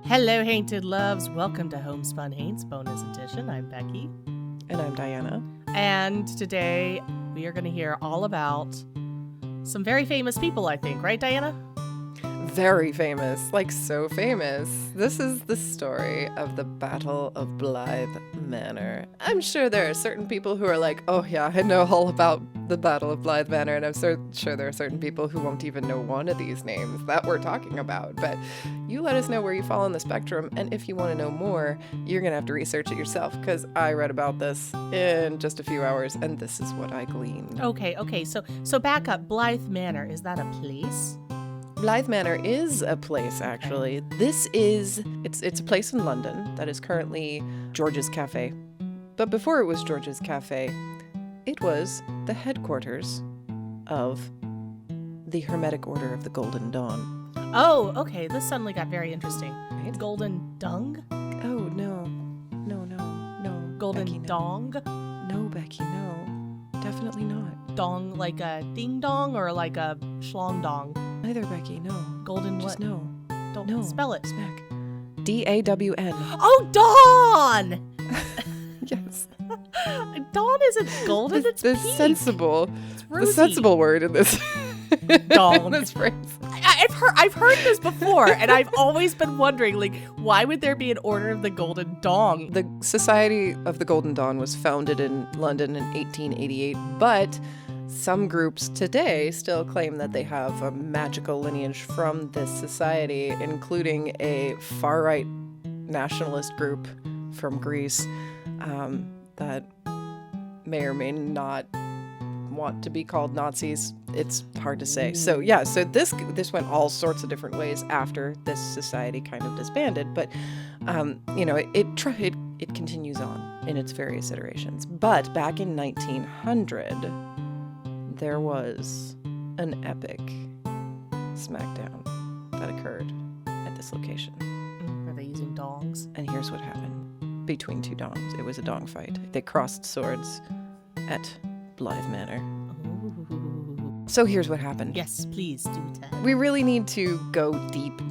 Hello, Hainted Loves. Welcome to Homespun Haints Bonus Edition. I'm Becky. And I'm Diana. And today we are going to hear all about some very famous people, I think. Right, Diana? Very famous. Like, so famous. This is the story of the Battle of Blythe Manor. I'm sure there are certain people who are like, oh yeah, I know all about the Battle of Blythe Manor, and I'm sure there are certain people who won't even know one of these names that we're talking about. But you let us know where you fall on the spectrum, and if you want to know more, you're going to have to research it yourself, because I read about this in just a few hours, and this is what I gleaned. Okay. So back up. Blythe Manor, is that a place? Blythe Manor is a place, actually. It's a place in London that is currently George's Cafe. But before it was George's Cafe, it was the headquarters of the Hermetic Order of the Golden Dawn. Oh, okay. This suddenly got very interesting. Right? Golden Dung? Oh, no. Golden Becky, no. Dong? No, Becky, no. Definitely not. Dong like a ding dong or like a schlong dong? Neither, Becky, no. Golden Just what? no. Don't No. spell it. Smack. D-A-W-N. Oh, Dawn! Yes. Dawn isn't golden, it's the pink. sensible, It's the rosy. sensible word in this, Dawn. in this phrase. I've heard this before, and I've always been wondering, like, why would there be an Order of the Golden Dong? The Society of the Golden Dawn was founded in London in 1888, but some groups today still claim that they have a magical lineage from this society, including a far-right nationalist group from Greece that may or may not want to be called Nazis. It's hard to say. So this went all sorts of different ways after this society kind of disbanded, but it continues on in its various iterations. But back in 1900, there was an epic smackdown that occurred at this location. Are they using dongs? And here's what happened between two dongs. It was a dong fight. They crossed swords at Blythe Manor. Ooh. So here's what happened. Yes, please do tell. We really need to go deep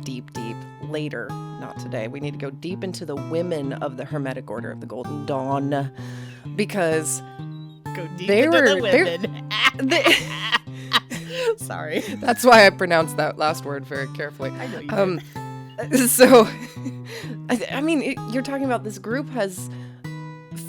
later, not today. We need to go deep into the women of the Hermetic Order of the Golden Dawn, because Go deep they into were the women. Sorry. That's why I pronounced that last word very carefully. I know you did. So, I mean, you're talking about this group has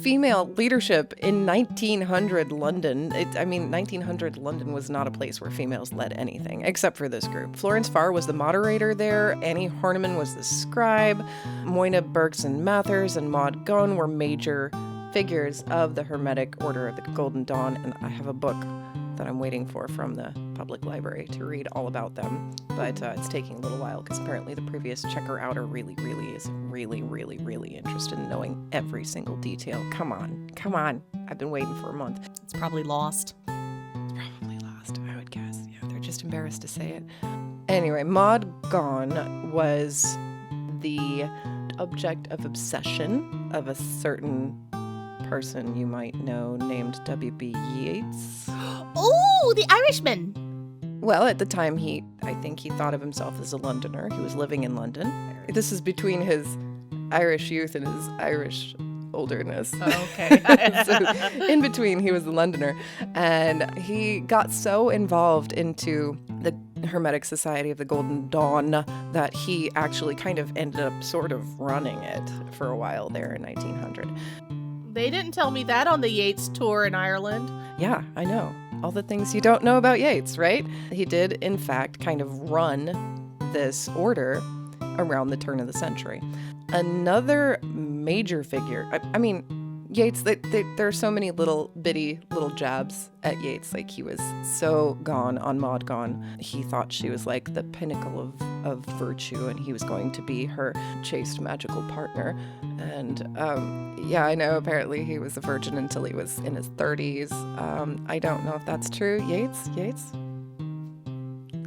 female leadership in 1900 London. 1900 London was not a place where females led anything, except for this group. Florence Farr was the moderator there. Annie Horniman was the scribe. Moyna Bergson Mathers and Maud Gonne were major figures of the Hermetic Order of the Golden Dawn, and I have a book that I'm waiting for from the public library to read all about them, but it's taking a little while because apparently the previous checker outer really is really interested in knowing every single detail. Come on, I've been waiting for a month. It's probably lost. It's probably lost, I would guess. Yeah, they're just embarrassed to say it. Anyway, Maud Gonne was the object of obsession of a certain person you might know named W.B. Yeats. Oh, the Irishman. Well, at the time, I think he thought of himself as a Londoner. He was living in London. This is between his Irish youth and his Irish olderness. Oh, okay. So in between, he was a Londoner. And he got so involved into the Hermetic Society of the Golden Dawn that he actually kind of ended up sort of running it for a while there in 1900. They didn't tell me that on the Yeats tour in Ireland. Yeah, I know. All the things you don't know about Yeats, right? He did, in fact, kind of run this order around the turn of the century. Another major figure, I mean, Yeats, there are so many little jabs at Yeats. Like, he was so gone on Maud Gonne. He thought she was like the pinnacle of virtue, and he was going to be her chaste magical partner. And yeah, I know apparently he was a virgin until he was in his 30s. I don't know if that's true. Yeats,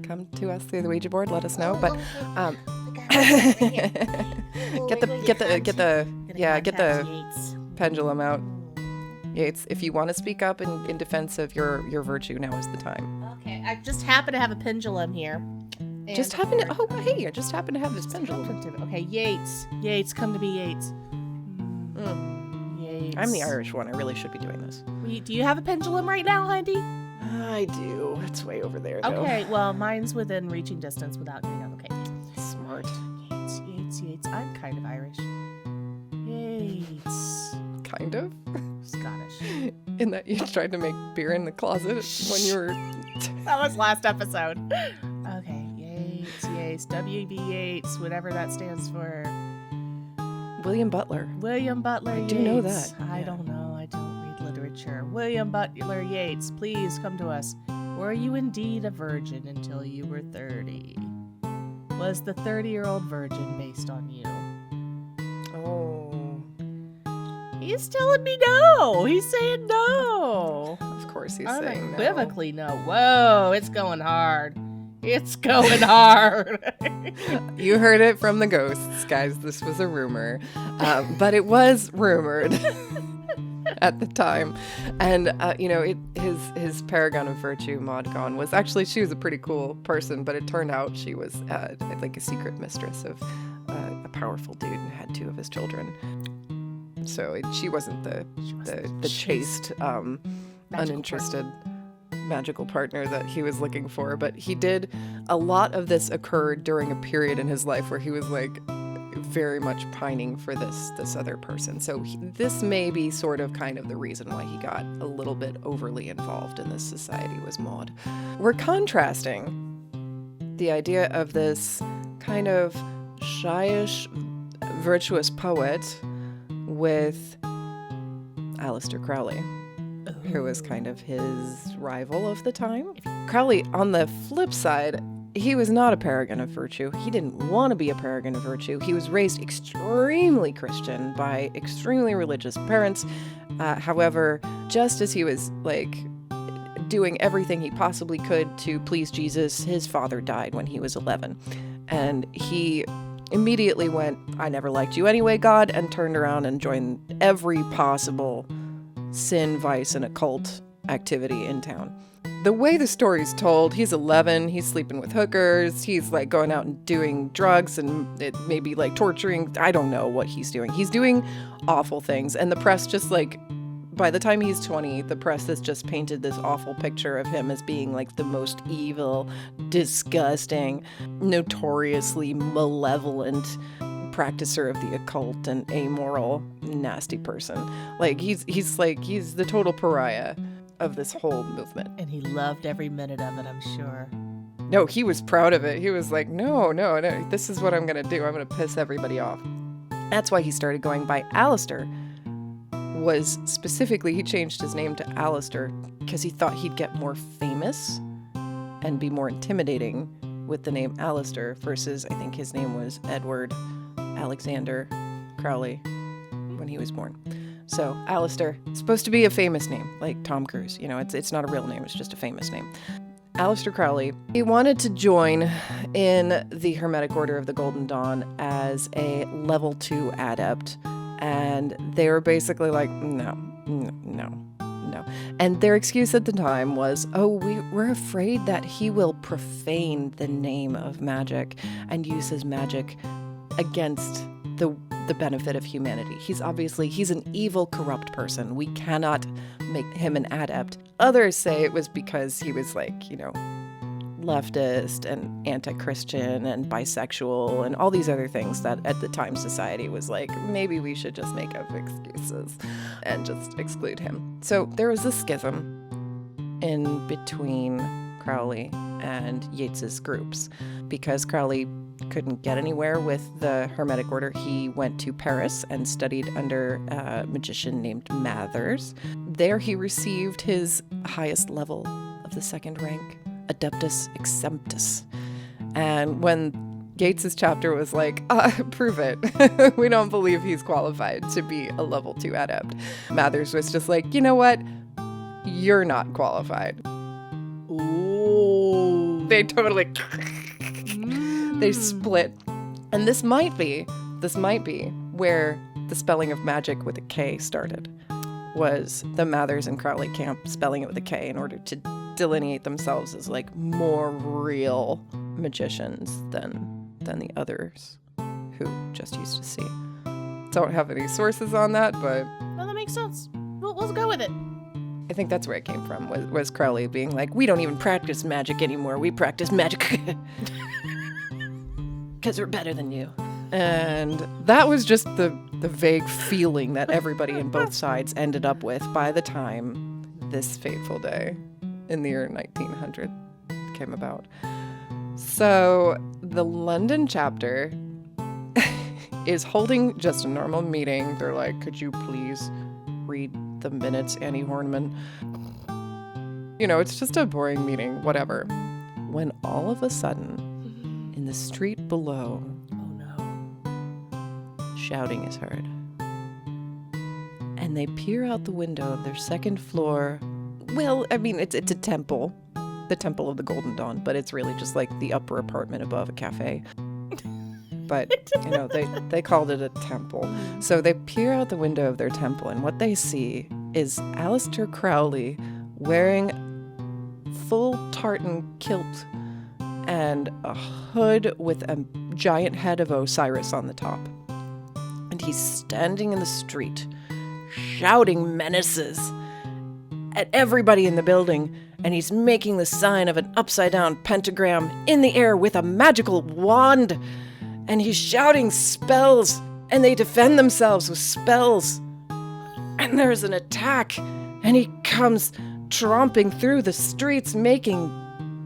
come to us through the Ouija board. Let us know. But get the pendulum out. Yeats, if you want to speak up in defense of your virtue, now is the time. Okay, I just happen to have a pendulum here. And just happened to, oh, hey, I just happened to have this pendulum. Okay, Yeats. Yeats, come to me, Yeats. Yeats. I'm the Irish one. I really should be doing this. Do you have a pendulum right now, Andy? I do. It's way over there, though. Okay, well, mine's within reaching distance without getting up. Okay. Smart. Yates. I'm kind of Irish. Yates. Kind of? Scottish. In that you tried to make beer in the closet when you were... That was last episode. Okay, Yates. W.B. Yeats, whatever that stands for. William Butler. William Butler I Yeats. do know that. I don't know. I don't read literature. William Butler Yeats, please come to us. Were you indeed a virgin until you were 30? Was the 30-year-old virgin based on you? Oh. He's telling me no. He's saying no. Of course he's saying no. Unequivocally no. Whoa, it's going hard. It's going hard. You heard it from the ghosts, guys. This was a rumor. But it was rumored at the time. And, his paragon of virtue, Maud Gonne, was actually, she was a pretty cool person, but it turned out she was like a secret mistress of a powerful dude and had 2 of his children. So she wasn't the chaste, uninterested magical partner that he was looking for. But he did, a lot of this occurred during a period in his life where he was like very much pining for this other person. So this may be sort of kind of the reason why he got a little bit overly involved in this society was Maud. We're contrasting the idea of this kind of shyish, virtuous poet with Aleister Crowley, who was kind of his rival of the time. Crowley, on the flip side, he was not a paragon of virtue. He didn't want to be a paragon of virtue. He was raised extremely Christian by extremely religious parents. However, just as he was like doing everything he possibly could to please Jesus, his father died when he was 11. And he immediately went, I never liked you anyway, God, and turned around and joined every possible sin, vice, and occult activity in town. The way the story's told, he's 11, he's sleeping with hookers, he's like going out and doing drugs and maybe like torturing, I don't know what he's doing. He's doing awful things, and the press just like, by the time he's 20, the press has just painted this awful picture of him as being like the most evil, disgusting, notoriously malevolent practicer of the occult and amoral, nasty person. Like he's the total pariah of this whole movement. And he loved every minute of it, I'm sure. No, he was proud of it. He was like, no, this is what I'm going to do. I'm going to piss everybody off. That's why he started going by Aleister. Was specifically, he changed his name to Aleister because he thought he'd get more famous and be more intimidating with the name Aleister versus, I think his name was Edward Alexander Crowley when he was born. So Aleister, supposed to be a famous name, like Tom Cruise. You know, it's not a real name, it's just a famous name. Aleister Crowley, he wanted to join in the Hermetic Order of the Golden Dawn as a level 2 adept. And they were basically like, no. And their excuse at the time was, we're afraid that he will profane the name of magic and use his magic against the benefit of humanity. He's an evil, corrupt person. We cannot make him an adept. Others say it was because he was like, leftist and anti-Christian and bisexual and all these other things that at the time society was like, maybe we should just make up excuses and just exclude him. So there was this schism in between Crowley and Yeats's groups. Because Crowley couldn't get anywhere with the Hermetic Order, he went to Paris and studied under a magician named Mathers. There he received his highest level of the 2nd rank, Adeptus Exemptus. And when Yeats's chapter was like, prove it. We don't believe he's qualified to be a level 2 adept, Mathers was just like, you know what? You're not qualified. Ooh. They totally... They split. And this might be where the spelling of magic with a K started. Was the Mathers and Crowley camp spelling it with a K in order to delineate themselves as like more real magicians than the others who just used to see. Don't have any sources on that, but Well, that makes sense. We'll go with it. I think that's where it came from, was Crowley being like, we don't even practice magic anymore. We practice magic because we're better than you. And that was just the vague feeling that everybody in both sides ended up with by the time this fateful day in the year 1900 came about. So the London chapter is holding just a normal meeting. They're like, could you please read the minutes, Annie Hornman? You know, it's just a boring meeting, whatever. When all of a sudden, in the street below, shouting is heard. And they peer out the window of their second floor. Well, I mean, it's a temple. The Temple of the Golden Dawn, but it's really just like the upper apartment above a cafe. But, you know, they called it a temple. So they peer out the window of their temple, and what they see is Aleister Crowley wearing full tartan kilt and a hood with a giant head of Osiris on the top. And he's standing in the street, shouting menaces at everybody in the building, and he's making the sign of an upside-down pentagram in the air with a magical wand. And he's shouting spells, and they defend themselves with spells. And there's an attack, and he comes tromping through the streets, making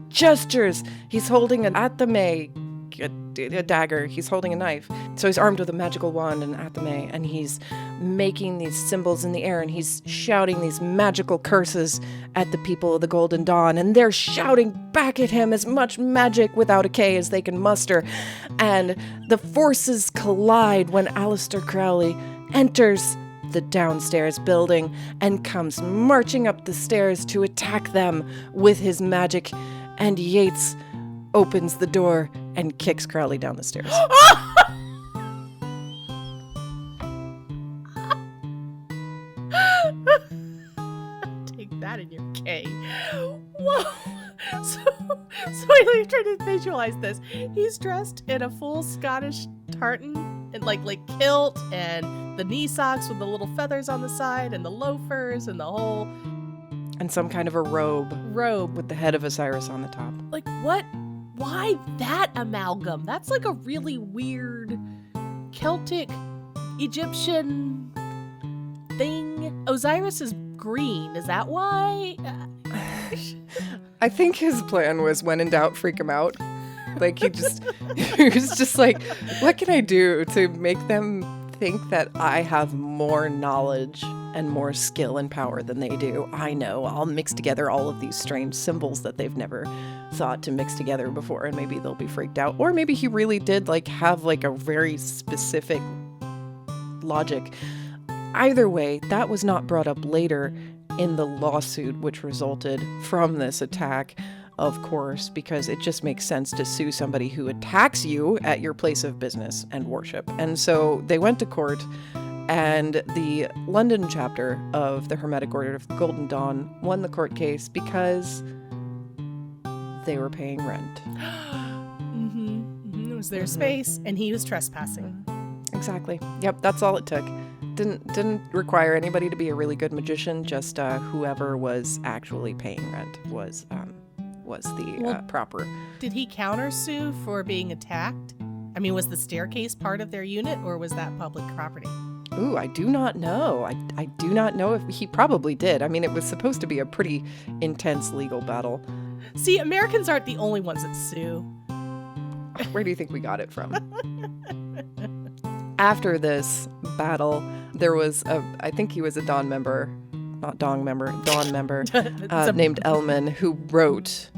gestures. He's holding an athame, a dagger. He's holding a knife. So he's armed with a magical wand and athame, and he's making these symbols in the air, and he's shouting these magical curses at the people of the Golden Dawn, and they're shouting back at him as much magic without a K as they can muster. And the forces collide when Aleister Crowley enters the downstairs building and comes marching up the stairs to attack them with his magic, and Yeats opens the door and kicks Crowley down the stairs. Take that in your K. Whoa. So I'm trying to visualize this. He's dressed in a full Scottish tartan and like kilt and the knee socks with the little feathers on the side and the loafers and the whole... And some kind of a robe with the head of Osiris on the top. Like, what? Why that amalgam? That's like a really weird Celtic Egyptian thing. Osiris is green. Is that why? I think his plan was, when in doubt, freak him out. Like, he was just like, what can I do to make them think that I have more knowledge and more skill and power than they do? I know, I'll mix together all of these strange symbols that they've never thought to mix together before, and maybe they'll be freaked out. Or maybe he really did have a very specific logic. Either way, that was not brought up later in the lawsuit which resulted from this attack, of course, because it just makes sense to sue somebody who attacks you at your place of business and worship. And so they went to court, and the London chapter of the Hermetic Order of the Golden Dawn won the court case because they were paying rent. It was their space, and he was trespassing. Exactly. Yep, that's all it took. Didn't require anybody to be a really good magician. Just whoever was actually paying rent was the proper. Did he countersue for being attacked? I mean, was the staircase part of their unit, or was that public property? Ooh, I do not know. I do not know if he probably did. I mean, it was supposed to be a pretty intense legal battle. See, Americans aren't the only ones that sue. Where do you think we got it from? After this battle, there was I think he was a Dawn member, named Elman, who wrote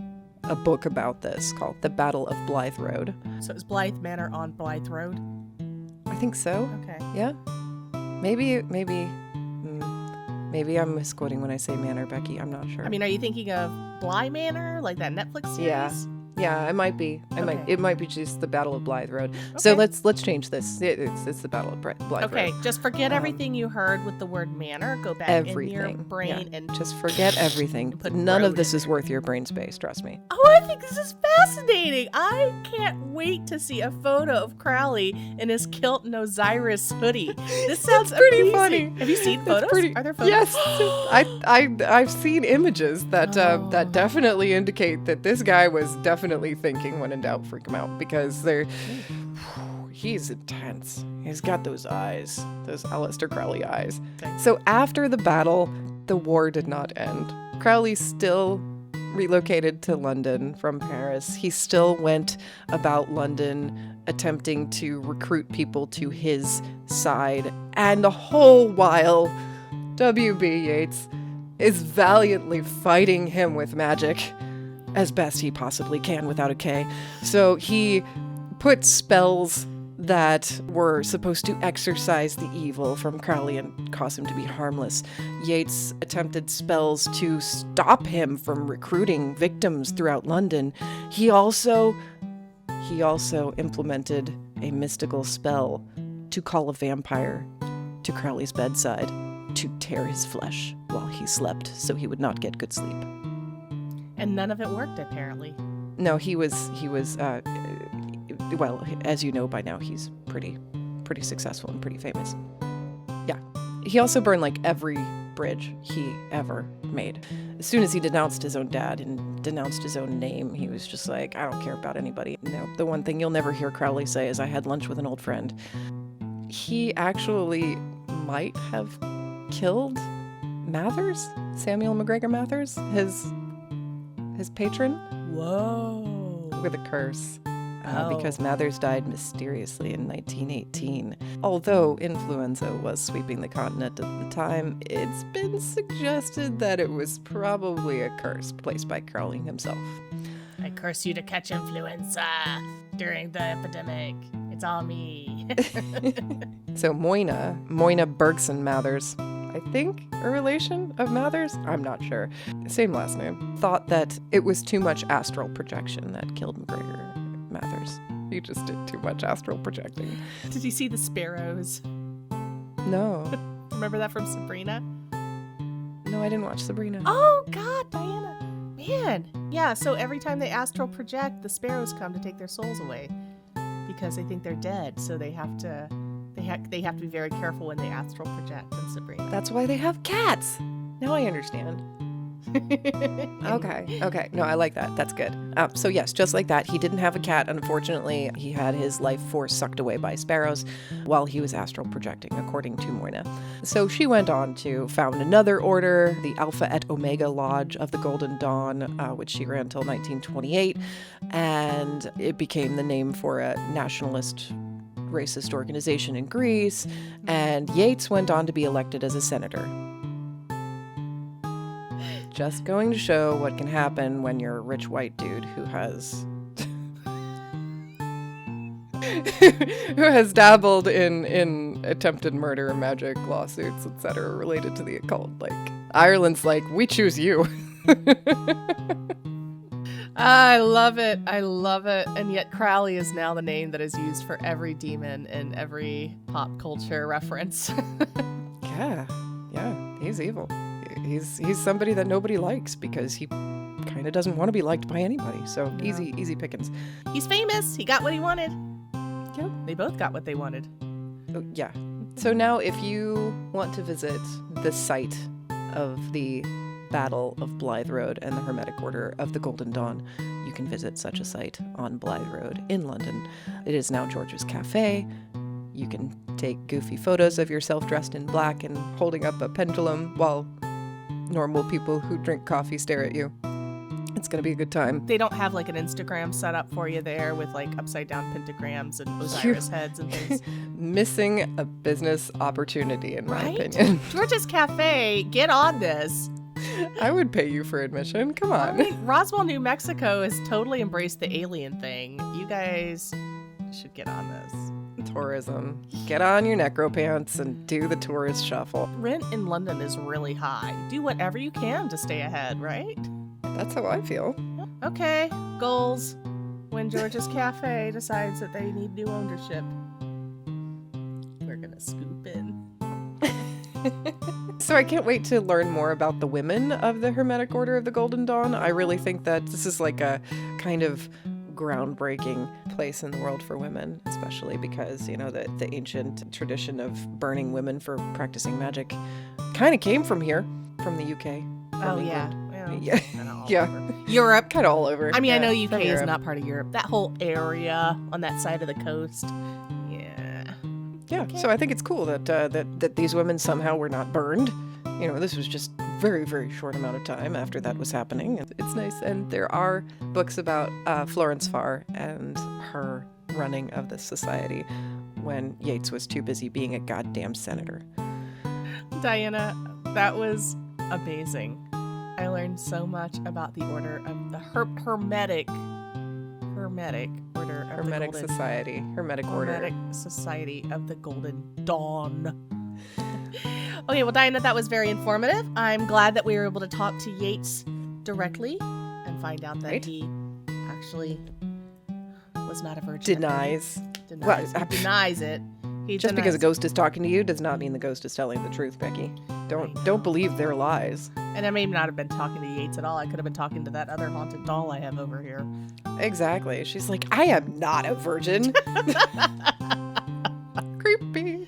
a book about this called The Battle of Blythe Road. So is Blythe Manor on Blythe Road? I think so. Okay. Yeah. Maybe I'm misquoting when I say manor, Becky. I'm not sure. I mean, are you thinking of Bly Manor, like that Netflix series? Yeah, it might be. Okay. It might be just the Battle of Blythe Road. So Okay. let's change this. It's the Battle of Blythe Okay, Road. just forget everything you heard with the word manor. Go back in your Everything. brain and Just forget everything. put None road of this in is there. worth your brain space, trust me. Oh, I think this is fascinating. I can't wait to see a photo of Crowley in his kilt and Osiris hoodie. This sounds pretty amazing. funny. Have you seen It's photos? pretty- Are there photos? Yes, I've seen images that Oh. that definitely indicate that this guy was definitely thinking when in doubt, freak him out, because he's intense. He's got those eyes, those Aleister Crowley eyes. Okay. So after the battle, the war did not end. Crowley still relocated to London from Paris. He still went about London attempting to recruit people to his side, and the whole while W.B. Yeats is valiantly fighting him with magic as best he possibly can without a K. So he put spells that were supposed to exorcise the evil from Crowley and cause him to be harmless. Yeats attempted spells to stop him from recruiting victims throughout London. He also implemented a mystical spell to call a vampire to Crowley's bedside to tear his flesh while he slept so he would not get good sleep. And none of it worked, apparently. No, he was well, as you know by now, he's pretty successful and pretty famous. Yeah. He also burned like every bridge he ever made. As soon as he denounced his own dad and denounced his own name, he was just like, I don't care about anybody. No, the one thing you'll never hear Crowley say is, I had lunch with an old friend. He actually might have killed Mathers, Samuel McGregor Mathers, his patron, Whoa. with a curse. Oh. Because Mathers died mysteriously in 1918. Although influenza was sweeping the continent at the time, it's been suggested that it was probably a curse placed by Crowley himself. I curse you to catch influenza during the epidemic. It's all me. So Moina Bergson Mathers, I think a relation of Mathers? I'm not sure. Same last name. Thought that it was too much astral projection that killed McGregor Mathers. He just did too much astral projecting. Did you see the sparrows? No. Remember that from Sabrina? No, I didn't watch Sabrina. Oh, God, Diana. Man. Yeah, so every time they astral project, the sparrows come to take their souls away because they think they're dead. So they have to be very careful when they astral project in Sabrina. That's why they have cats. Now I understand. Okay. No, I like that. That's good. So yes, just like that, he didn't have a cat. Unfortunately, he had his life force sucked away by sparrows while he was astral projecting, according to Moina. So she went on to found another order, the Alpha et Omega Lodge of the Golden Dawn, which she ran until 1928, and it became the name for a nationalist racist organization in Greece, and Yeats went on to be elected as a senator. Just going to show what can happen when you're a rich white dude who has dabbled in attempted murder, magic, lawsuits, etc. related to the occult. Like, Ireland's like, we choose you. I love it. And yet Crowley is now the name that is used for every demon in every pop culture reference. Yeah, he's evil. He's somebody that nobody likes because he kind of doesn't want to be liked by anybody. So No. easy pickings. He's famous. He got what he wanted. Yep. They both got what they wanted. Oh, yeah. So now if you want to visit the site of the Battle of Blythe Road and the Hermetic Order of the Golden Dawn, you can visit such a site on Blythe Road in London. It is now George's Cafe. You can take goofy photos of yourself dressed in black and holding up a pendulum while normal people who drink coffee stare at you. It's going to be a good time. They don't have like an Instagram set up for you there with like upside down pentagrams and Osiris heads and things. Missing a business opportunity, in my Right? opinion. George's Cafe, get on this. I would pay you for admission. Come I on. mean, Roswell, New Mexico has totally embraced the alien thing. You guys should get on this. Tourism. Get on your necro pants and do the tourist shuffle. Rent in London is really high. Do whatever you can to stay ahead, right? That's how I feel. Okay, goals. When George's Cafe decides that they need new ownership, we're gonna scoop in. So I can't wait to learn more about the women of the Hermetic Order of the Golden Dawn. I really think that this is like a kind of groundbreaking place in the world for women, especially because, you know, the ancient tradition of burning women for practicing magic kind of came from here, from the UK. From England. Yeah. Yeah. Europe. Kind of all over. I mean, I Yeah, know UK from is Europe. not part of Europe. That whole area on that side of the coast. Yeah. Yeah, Okay. so I think it's cool that these women somehow were not burned. You know, this was just very, very short amount of time after that was happening. It's nice. And there are books about Florence Farr and her running of this society when Yeats was too busy being a goddamn senator. Diana, that was amazing. I learned so much about the order of the Hermetic Order of Hermetic the Golden Society. Hermetic Order. Hermetic Society of the Golden Dawn. Okay, well, Diana, that was very informative. I'm glad that we were able to talk to Yeats directly and find out that Right. he actually was not a virgin. Denies. Denies. Well, He denies it. He Just because a denies- ghost is talking to you does not mean the ghost is telling the truth, Becky. Don't believe their lies. And I may not have been talking to Yeats at all. I could have been talking to that other haunted doll I have over here. Exactly. She's like, I am not a virgin. Creepy.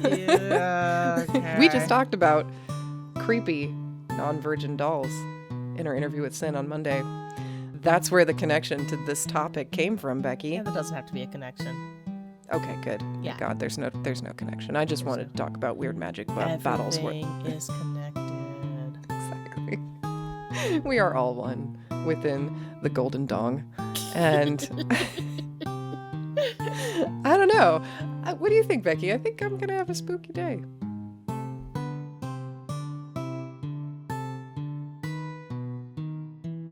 Yeah, okay. We just talked about creepy non-virgin dolls in our interview with Sin on Monday. That's where the connection to this topic came from, Becky. Yeah, there doesn't have to be a connection. Okay, good. Yeah. Thank God, there's no connection. I just wanted to talk about weird magic battles. Everything is connected. Exactly. We are all one within the Golden Dong. And I don't know. What do you think, Becky? I think I'm going to have a spooky day.